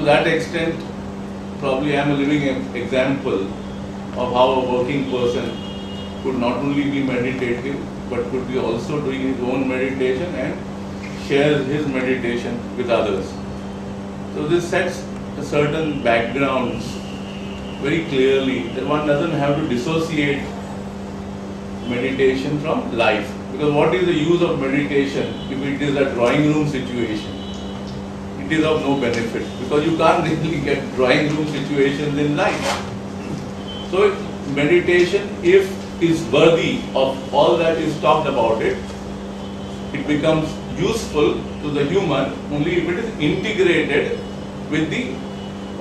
to that extent, probably I am a living example of how a working person could not only be meditative, but could be also doing his own meditation and shares his meditation with others. So this sets a certain background very clearly that one doesn't have to dissociate meditation from life. Because what is the use of meditation if it is a drawing room situation? It is of no benefit because you can't really get drawing room situations in life. So meditation, if is worthy of all that is talked about it becomes useful to the human only if it is integrated with the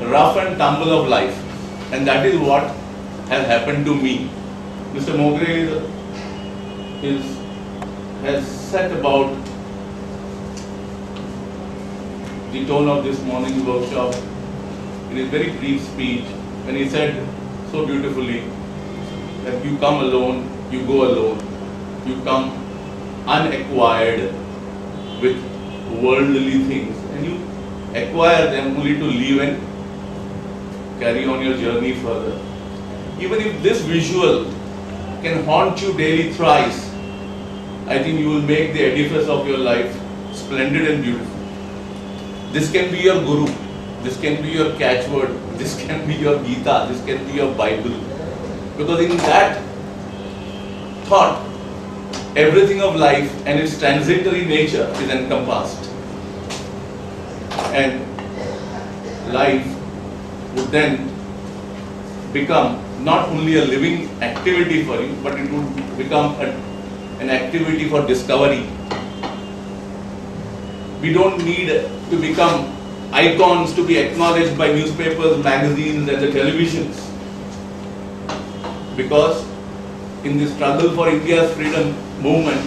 rough and tumble of life. And that is what has happened to me. Mr. Mogre has set about the tone of this morning's workshop in his very brief speech, when he said so beautifully that you come alone, you go alone, you come unacquired with worldly things, and you acquire them only to leave and carry on your journey further. Even if this visual can haunt you daily thrice, I think you will make the edifice of your life splendid and beautiful. This can be your guru, this can be your catchword, this can be your Gita, this can be your Bible. Because in that thought, everything of life and its transitory nature is encompassed. And life would then become not only a living activity for you, but it would become an activity for discovery. We don't need to become icons to be acknowledged by newspapers, magazines and the televisions. Because in the struggle for India's freedom movement,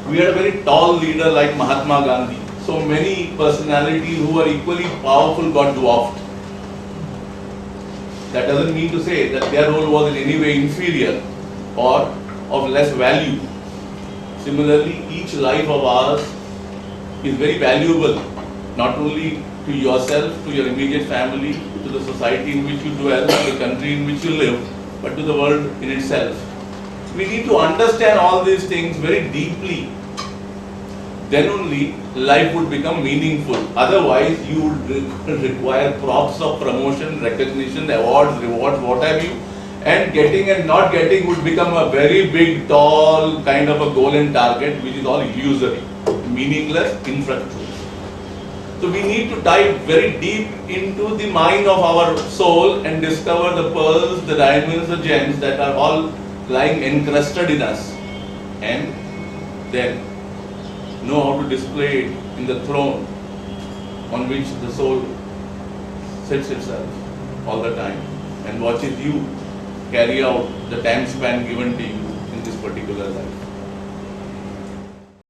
we had a very tall leader like Mahatma Gandhi. So many personalities who were equally powerful got dwarfed. That doesn't mean to say that their role was in any way inferior or of less value. Similarly, each life of ours is very valuable, not only to yourself, to your immediate family, to the society in which you dwell, to the country in which you live, but to the world in itself. We need to understand all these things very deeply. Then only life would become meaningful. Otherwise, you would require props of promotion, recognition, awards, rewards, what have you. And getting and not getting would become a very big, tall kind of a goal and target, which is all illusory, meaningless, infructuous. So we need to dive very deep into the mine of our soul and discover the pearls, the diamonds, the gems that are all lying encrusted in us. And then know how to display it in the throne on which the soul sits itself all the time and watches you carry out the time span given to you in this particular life.